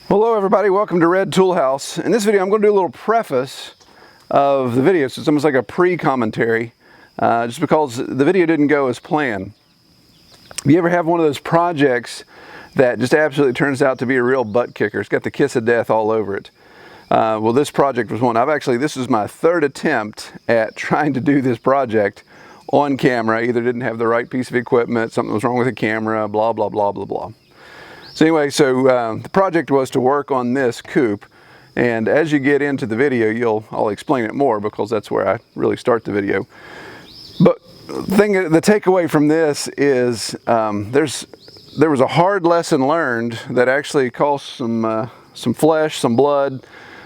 Hello everybody, welcome to Red Tool House. In this video I'm going to do a little preface of the video, so it's almost like a pre-commentary, just because the video didn't go as planned. If you ever have one of those projects that just absolutely turns out to be a real butt kicker, it's got the kiss of death all over it. Well, this project was one. This is my third attempt at trying to do this project on camera. Either didn't have the right piece of equipment, something was wrong with the camera, blah, blah, blah, blah, blah. So anyway, the project was to work on this coop, and as you get into the video, I'll explain it more because that's where I really start the video. But the takeaway from this is there was a hard lesson learned that actually cost some flesh, some blood,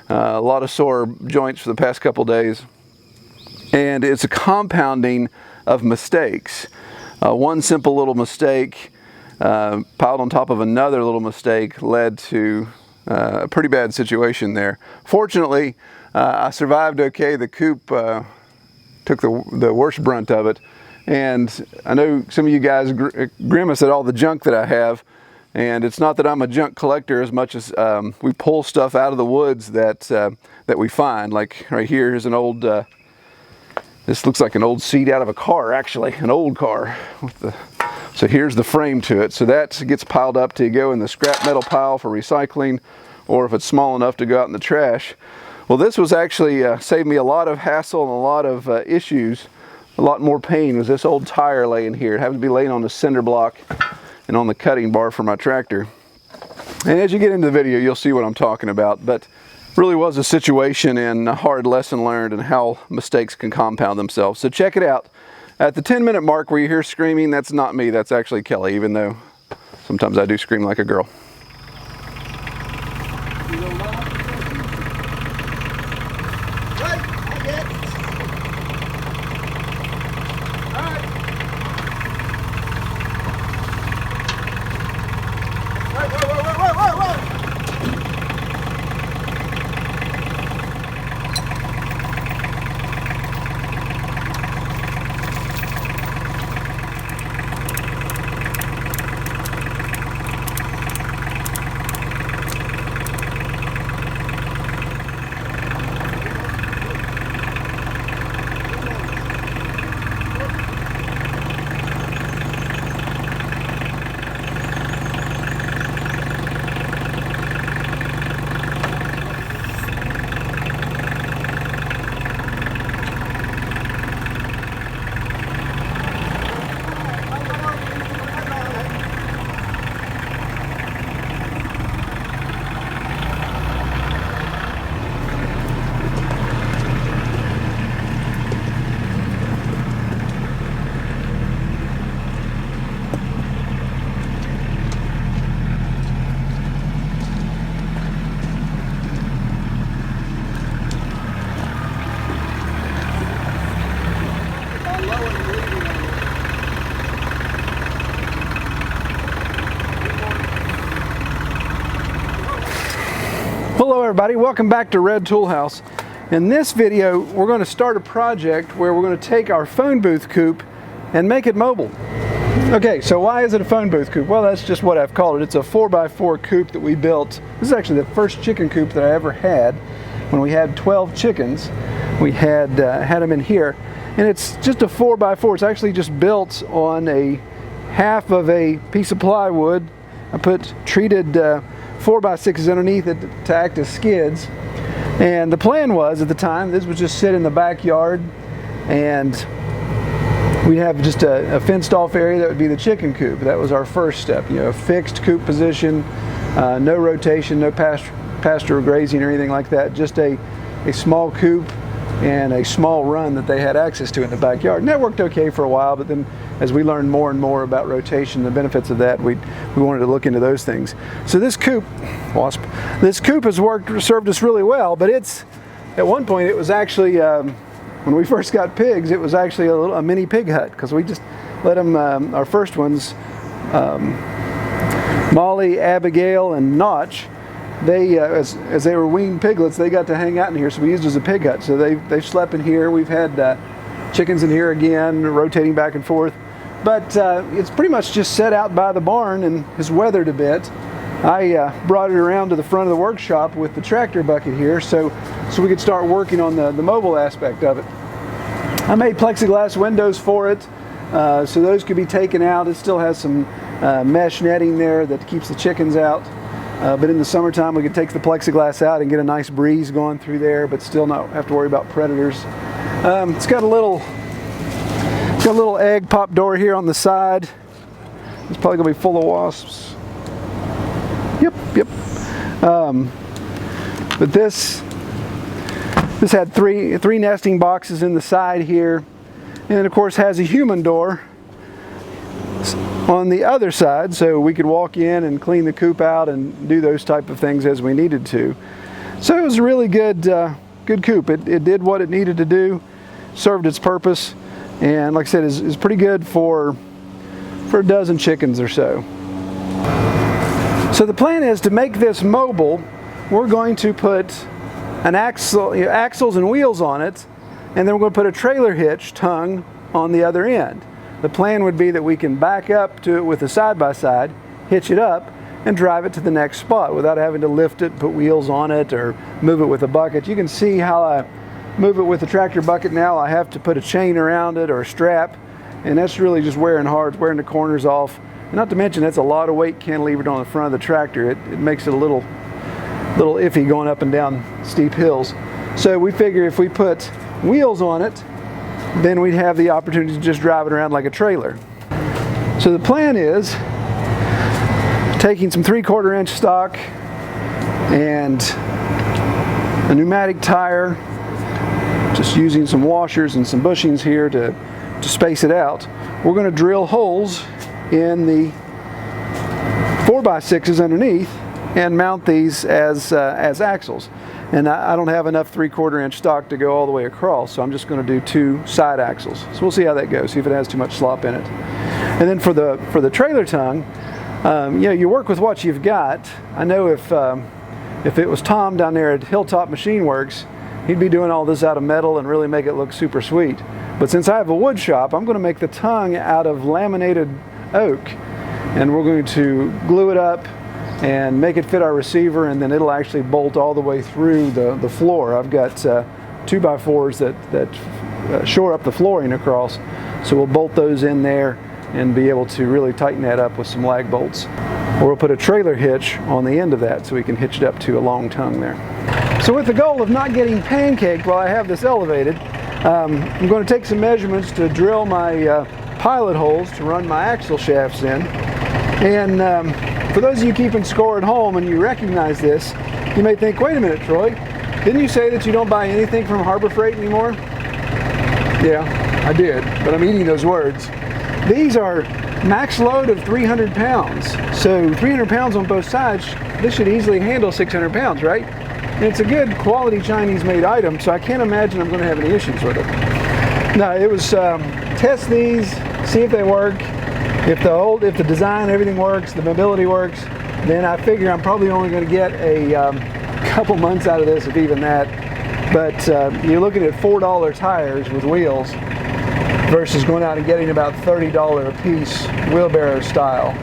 a lot of sore joints for the past couple days, and it's a compounding of mistakes. One simple little mistake piled on top of another little mistake led to a pretty bad situation there. Fortunately, I survived okay. The coop took the worst brunt of it, and I know some of you guys grimace at all the junk that I have, and it's not that I'm a junk collector as much as we pull stuff out of the woods that we find. Like right here is an old this looks like an old seat out of a car, actually, an old car with so here's the frame to it. So that gets piled up to go in the scrap metal pile for recycling, or if it's small enough to go out in the trash. Well, this was actually saved me a lot of hassle and a lot of issues, a lot more pain. Was this old tire laying here. It happened to be laying on the cinder block and on the cutting bar for my tractor. And as you get into the video, you'll see what I'm talking about. But really was a situation and a hard lesson learned and how mistakes can compound themselves. So check it out. At the 10-minute mark where you hear screaming, that's not me, that's actually Kelly, even though sometimes I do scream like a girl. Hello everybody, welcome back to Red Tool House. In this video, we're going to start a project where we're going to take our phone booth coop and make it mobile. Okay, so why is it a phone booth coop? Well, that's just what I've called it. It's a 4x4 coop that we built. This is actually the first chicken coop that I ever had. When we had 12 chickens, we had them in here. And it's just a 4x4. It's actually just built on a half of a piece of plywood. I put treated 4x6s underneath it to act as skids. And the plan was, at the time, this would just sit in the backyard and we'd have just a fenced off area that would be the chicken coop. That was our first step, a fixed coop position, no rotation, no pasture grazing or anything like that, just a small coop and a small run that they had access to in the backyard. And that worked okay for a while, but then as we learned more and more about rotation, the benefits of that, we wanted to look into those things. So this coop, this coop has served us really well, but at one point it was actually, when we first got pigs, it was actually a mini pig hut, because we just let them, our first ones, Molly, Abigail, and Notch, they, as they were weaned piglets, they got to hang out in here, so we used it as a pig hut. So they've slept in here. We've had chickens in here again, rotating back and forth. But it's pretty much just set out by the barn and has weathered a bit. I brought it around to the front of the workshop with the tractor bucket here so we could start working on the mobile aspect of it. I made plexiglass windows for it, so those could be taken out. It still has some mesh netting there that keeps the chickens out. But in the summertime we could take the plexiglass out and get a nice breeze going through there, but still not have to worry about predators. It's got a little egg pop door here on the side. It's probably gonna be full of wasps. Yep. But this had three nesting boxes in the side here, and of course has a human door on the other side, so we could walk in and clean the coop out and do those type of things as we needed to. So it was a really good coop. It did what it needed to do, served its purpose, and like I said, is pretty good for a dozen chickens or so. So the plan is to make this mobile. We're going to put an axles and wheels on it, and then we're going to put a trailer hitch tongue on the other end. The plan would be that we can back up to it with a side-by-side, hitch it up, and drive it to the next spot without having to lift it, put wheels on it, or move it with a bucket. You can see how I move it with the tractor bucket now. I have to put a chain around it or a strap, and that's really just wearing hard, wearing the corners off. And not to mention, that's a lot of weight cantilevered on the front of the tractor. It makes it a little iffy going up and down steep hills. So we figure if we put wheels on it, then we'd have the opportunity to just drive it around like a trailer. So the plan is taking some 3/4 inch stock and a pneumatic tire, just using some washers and some bushings here to space it out. We're going to drill holes in the 4x6s underneath and mount these as axles. And I don't have enough 3/4 inch stock to go all the way across, so I'm just going to do 2 side axles. So we'll see how that goes, see if it has too much slop in it. And then for the trailer tongue, you work with what you've got. I know if it was Tom down there at Hilltop Machine Works, he'd be doing all this out of metal and really make it look super sweet. But since I have a wood shop, I'm going to make the tongue out of laminated oak, and we're going to glue it up and make it fit our receiver, and then it'll actually bolt all the way through the floor. I've got 2x4s that shore up the flooring across, so we'll bolt those in there and be able to really tighten that up with some lag bolts. Or we'll put a trailer hitch on the end of that so we can hitch it up to a long tongue there. So with the goal of not getting pancaked while I have this elevated, I'm going to take some measurements to drill my pilot holes to run my axle shafts in. And for those of you keeping score at home and you recognize this, you may think, wait a minute, Troy, didn't you say that you don't buy anything from Harbor Freight anymore? Yeah, I did, but I'm eating those words. These are max load of 300 pounds. So 300 pounds on both sides, this should easily handle 600 pounds, right? And it's a good quality Chinese made item, so I can't imagine I'm going to have any issues with it. No, it was test these, see if they work. If the design, everything works, the mobility works, then I figure I'm probably only going to get a couple months out of this, if even that. But you're looking at $4 tires with wheels versus going out and getting about $30 a piece wheelbarrow style.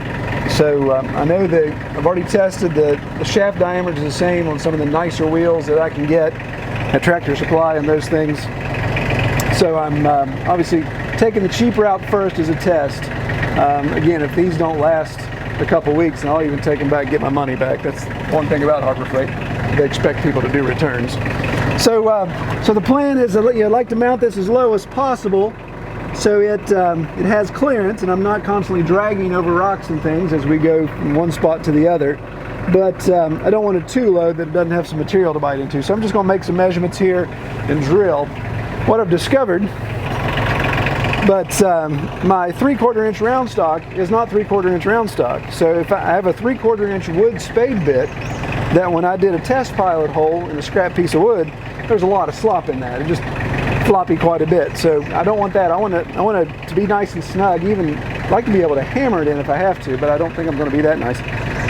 So I know that I've already tested the shaft diameter is the same on some of the nicer wheels that I can get at Tractor Supply and those things. So I'm obviously taking the cheap route first as a test. Again, if these don't last a couple weeks, and I'll even take them back and get my money back. That's one thing about Harbor Freight. They expect people to do returns. So the plan is I'd like to mount this as low as possible so it has clearance, and I'm not constantly dragging over rocks and things as we go from one spot to the other. But I don't want it too low that it doesn't have some material to bite into. So I'm just going to make some measurements here and drill. What I've discovered, but my 3/4 inch round stock is not 3/4 inch round stock. So if I have a 3/4 inch wood spade bit, that when I did a test pilot hole in a scrap piece of wood, there's a lot of slop in that. It just floppy quite a bit. So I don't want that. I want it to be nice and snug. Even like to be able to hammer it in if I have to, but I don't think I'm going to be that nice.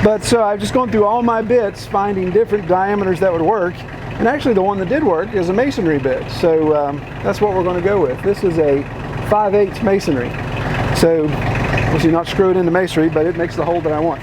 But so I've just gone through all my bits, finding different diameters that would work. And actually the one that did work is a masonry bit. So that's what we're going to go with. This is a 5/8 masonry. So obviously not screwed into masonry, but it makes the hole that I want.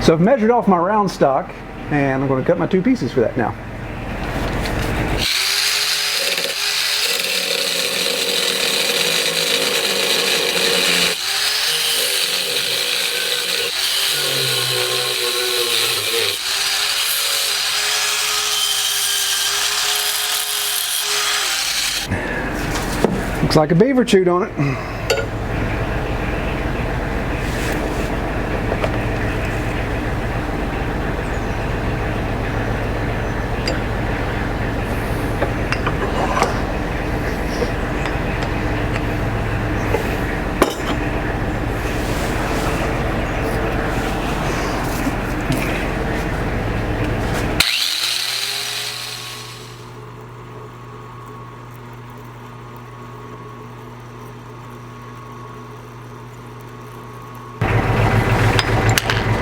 So I've measured off my round stock, and I'm going to cut my 2 pieces for that now. Looks like a beaver chewed on it.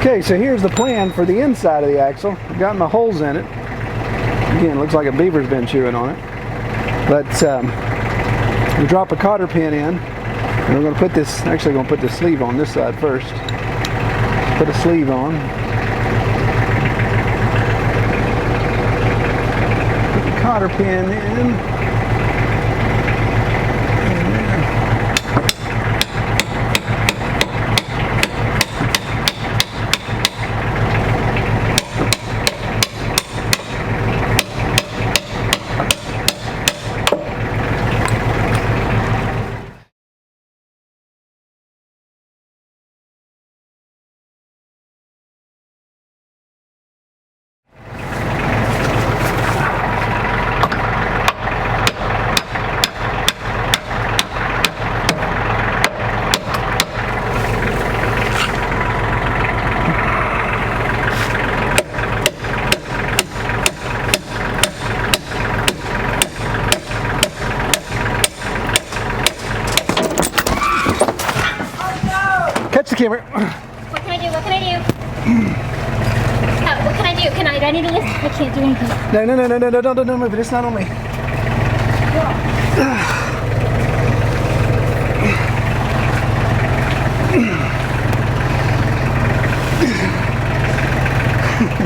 Okay, so here's the plan for the inside of the axle. I've got my holes in it. Again, looks like a beaver's been chewing on it. But we drop a cotter pin in, and we're going to put this, actually going to put this sleeve on this side first. Put a sleeve on. Put the cotter pin in. Catch the camera. What can I do? What can I do? What can I do? Can I do anything? I can't do anything. No, don't move it. It's not on me.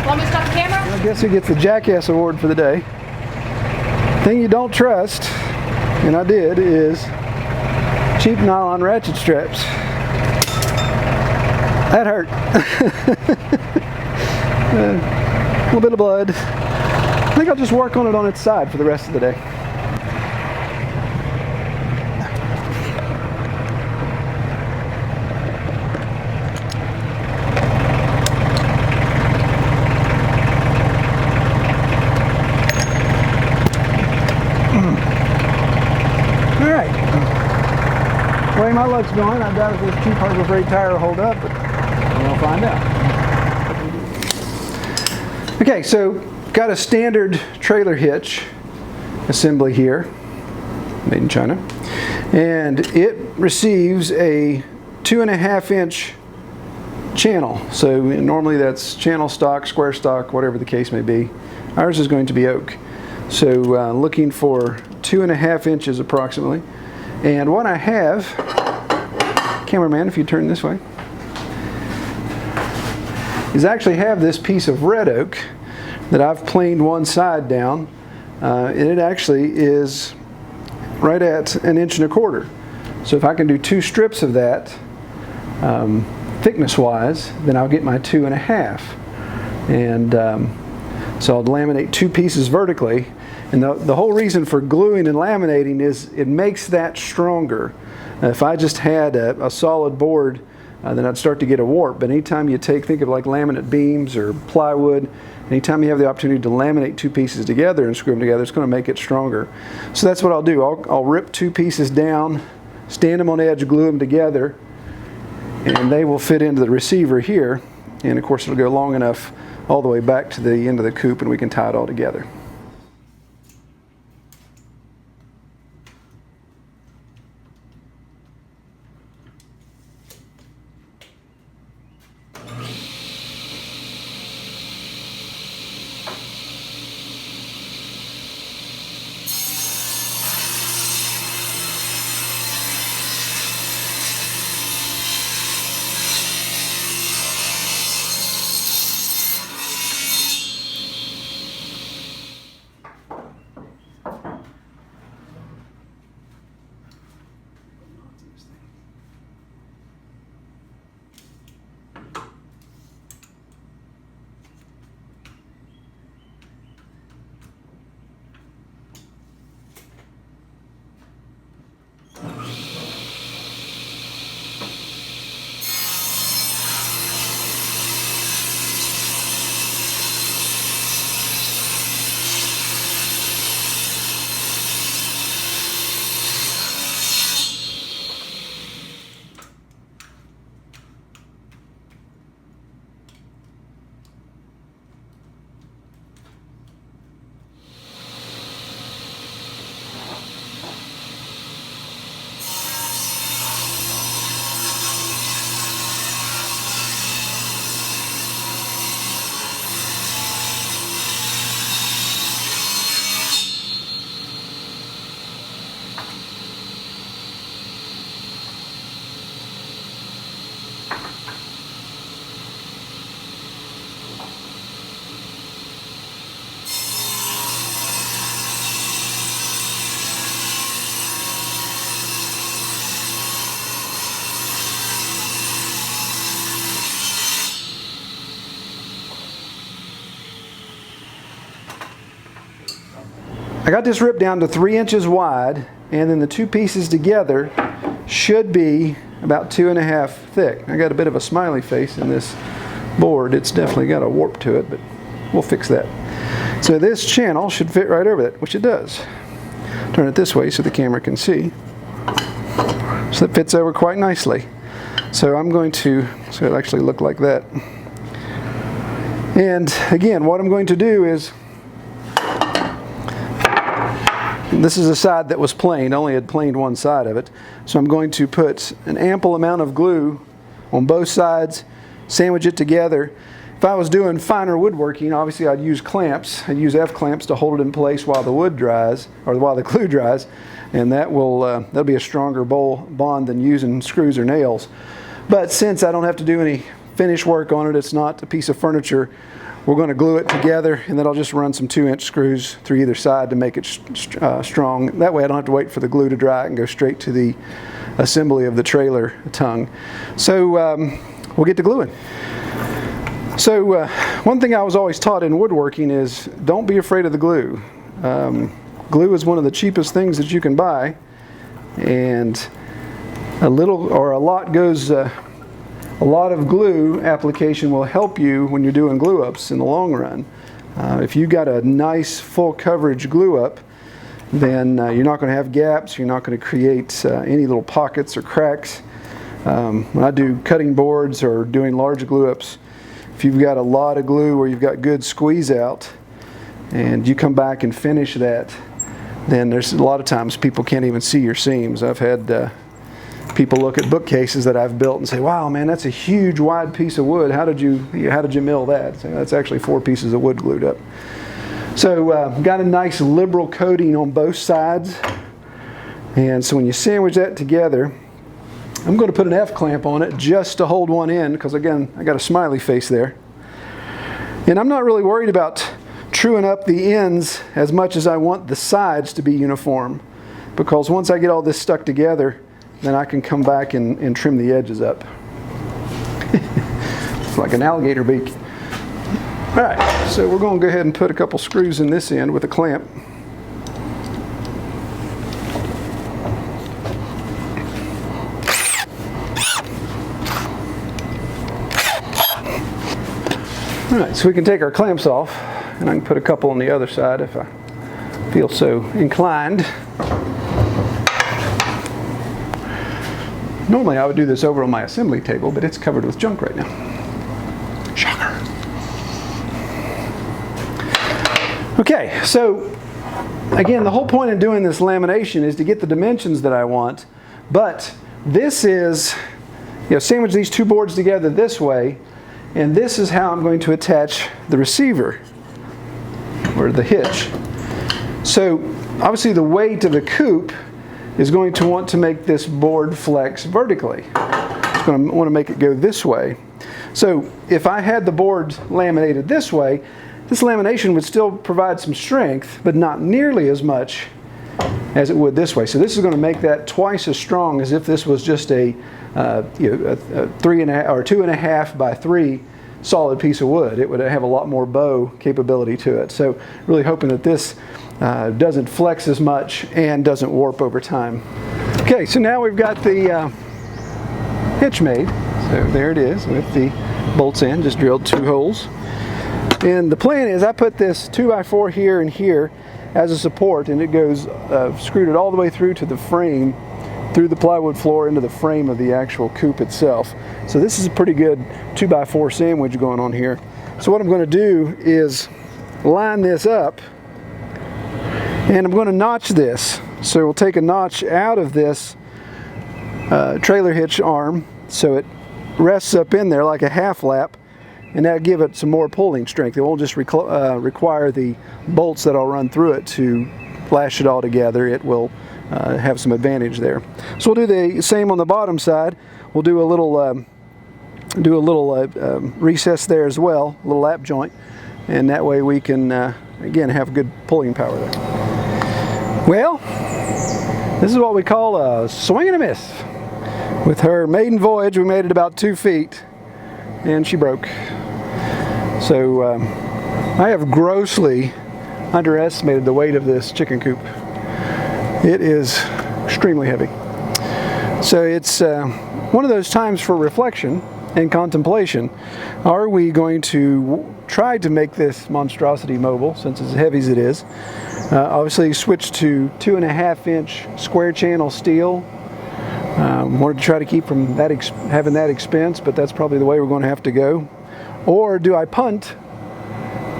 Want me to stop the camera? I guess who gets the Jackass Award for the day. Thing you don't trust, and I did, is cheap nylon ratchet straps. That hurt. A little bit of blood. I think I'll just work on it on its side for the rest of the day. All right. The way my luck's going, I doubt if this cheap Harbor Freight tire will hold up, but we'll find out. Okay, so got a standard trailer hitch assembly here, made in China, and it receives a 2.5 inch channel. So normally that's channel stock, square stock, whatever the case may be. Ours is going to be oak. So looking for 2.5 inches approximately. And what I have, cameraman, if you turn this way, is I actually have this piece of red oak that I've planed one side down. And it actually is right at 1.25 inches. So if I can do 2 strips of that, thickness wise, then I'll get my 2.5. And so I'll laminate 2 pieces vertically. And the whole reason for gluing and laminating is it makes that stronger. If I just had a solid board, then I'd start to get a warp. But anytime you think of like laminate beams or plywood, anytime you have the opportunity to laminate 2 pieces together and screw them together, it's going to make it stronger. So that's what I'll do. I'll rip 2 pieces down, stand them on edge, glue them together, and they will fit into the receiver here. And of course it'll go long enough all the way back to the end of the coop and we can tie it all together. I got this ripped down to 3 inches wide, and then the two pieces together should be about 2.5 thick. I got a bit of a smiley face in this board. It's definitely got a warp to it, but we'll fix that. So this channel should fit right over that, which it does. Turn it this way so the camera can see. So it fits over quite nicely. So I'm going to, so it'll actually look like that. And again, what I'm going to do is, this is a side that was planed, only had planed one side of it. So I'm going to put an ample amount of glue on both sides, sandwich it together. If I was doing finer woodworking, obviously I'd use clamps. I'd use F-clamps to hold it in place while the wood dries, or while the glue dries, and that will that'll be a stronger bond than using screws or nails. But since I don't have to do any finish work on it, it's not a piece of furniture, we're going to glue it together, and then I'll just run some 2-inch screws through either side to make it strong. That way I don't have to wait for the glue to dry and go straight to the assembly of the trailer tongue. So we'll get to gluing. So one thing I was always taught in woodworking is don't be afraid of the glue. Glue is one of the cheapest things that you can buy, and a little or a lot goes. A lot of glue application will help you when you're doing glue ups in the long run. If you got a nice full coverage glue up, then you're not going to have gaps, you're not going to create any little pockets or cracks. When I do cutting boards or doing large glue ups, if you've got a lot of glue where you've got good squeeze out and you come back and finish that, then there's a lot of times people can't even see your seams. I've had people look at bookcases that I've built and say, wow, man, that's a huge wide piece of wood. How did you mill that? So that's actually 4 pieces of wood glued up. So got a nice liberal coating on both sides. And so when you sandwich that together, I'm going to put an F-clamp on it just to hold one end, because again, I got a smiley face there. And I'm not really worried about truing up the ends as much as I want the sides to be uniform, because once I get all this stuck together, then I can come back and trim the edges up. It's like an alligator beak. All right, so we're going to go ahead and put a couple screws in this end with a clamp. All right, so we can take our clamps off, and I can put a couple on the other side if I feel so inclined. Normally I would do this over on my assembly table, but it's covered with junk right now. Shocker. Okay, so again, the whole point of doing this lamination is to get the dimensions that I want, but this is, sandwich these two boards together this way, and this is how I'm going to attach the receiver, or the hitch. So obviously the weight of the coupe is going to want to make this board flex vertically. It's going to want to make it go this way. So if I had the board laminated this way, this lamination would still provide some strength, but not nearly as much as it would this way. So this is going to make that twice as strong as if this was just a 3.5 or 2.5 by 3 solid piece of wood. It would have a lot more bow capability to it. So really hoping that this doesn't flex as much and doesn't warp over time. Okay, so now we've got the hitch made. So there it is with the bolts in, just drilled 2 holes. And the plan is I put this 2x4 here and here as a support, and it goes screwed it all the way through to the frame, through the plywood floor into the frame of the actual coupe itself. So this is a pretty good 2x4 sandwich going on here. So what I'm going to do is line this up, and I'm going to notch this. So we'll take a notch out of this trailer hitch arm so it rests up in there like a half lap, and that'll give it some more pulling strength. It won't just require the bolts that I'll run through it to lash it all together. It will have some advantage there. So we'll do the same on the bottom side. We'll do a little recess there as well, a little lap joint, and that way we can again have good pulling power there. Well, this is what we call a swing and a miss. With her maiden voyage, we made it about 2 feet, and she broke. So I have grossly underestimated the weight of this chicken coop. It is extremely heavy. So it's one of those times for reflection and contemplation. Are we going to try to make this monstrosity mobile, since it's as heavy as it is? Obviously switch to 2.5-inch square channel steel. Wanted to try to keep from that having that expense, but that's probably the way we're going to have to go. Or do I punt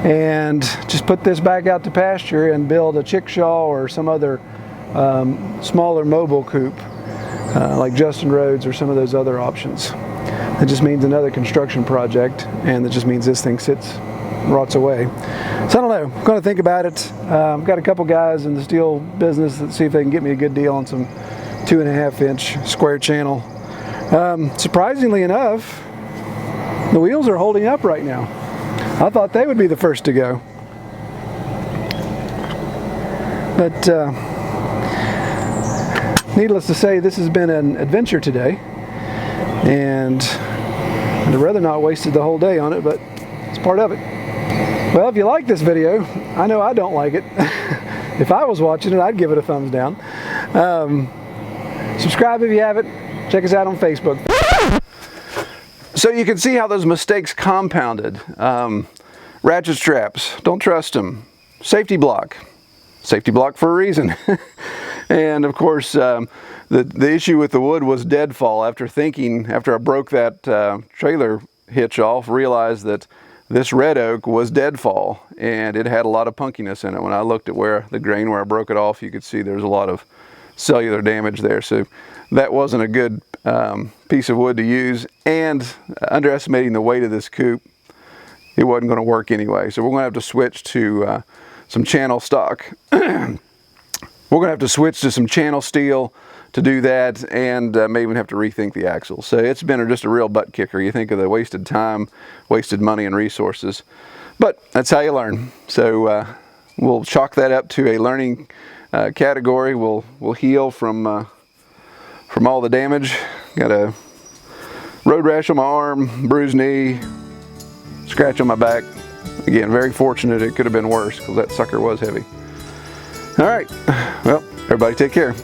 and just put this back out to pasture and build a chickshaw or some other smaller mobile coop like Justin Rhodes or some of those other options? It just means another construction project, and it just means this thing rots away. So I don't know. I'm going to think about it. I've got a couple guys in the steel business that see if they can get me a good deal on some 2.5-inch square channel. Surprisingly enough, the wheels are holding up right now. I thought they would be the first to go. But needless to say, this has been an adventure today, and I'd rather not wasted the whole day on it, but it's part of it. Well, if you like this video, I know I don't like it. If I was watching it, I'd give it a thumbs down. Subscribe if you haven't. Check us out on Facebook. So you can see how those mistakes compounded. Ratchet straps, don't trust them. Safety block for a reason. And of course, the issue with the wood was deadfall. After I broke that trailer hitch off, realized that this red oak was deadfall, and it had a lot of punkiness in it. When I looked at where the grain where I broke it off, you could see there's a lot of cellular damage there. So that wasn't a good piece of wood to use, and underestimating the weight of this coop, it wasn't going to work anyway. So we're going to have to switch to some channel stock. We're going to have to switch to some channel steel to do that, and maybe even have to rethink the axle. So it's been just a real butt kicker. You think of the wasted time, wasted money and resources, but that's how you learn. So we'll chalk that up to a learning category. We'll heal from all the damage. Got a road rash on my arm, bruised knee, scratch on my back. Again, very fortunate. It could have been worse because that sucker was heavy. All right, well, everybody take care.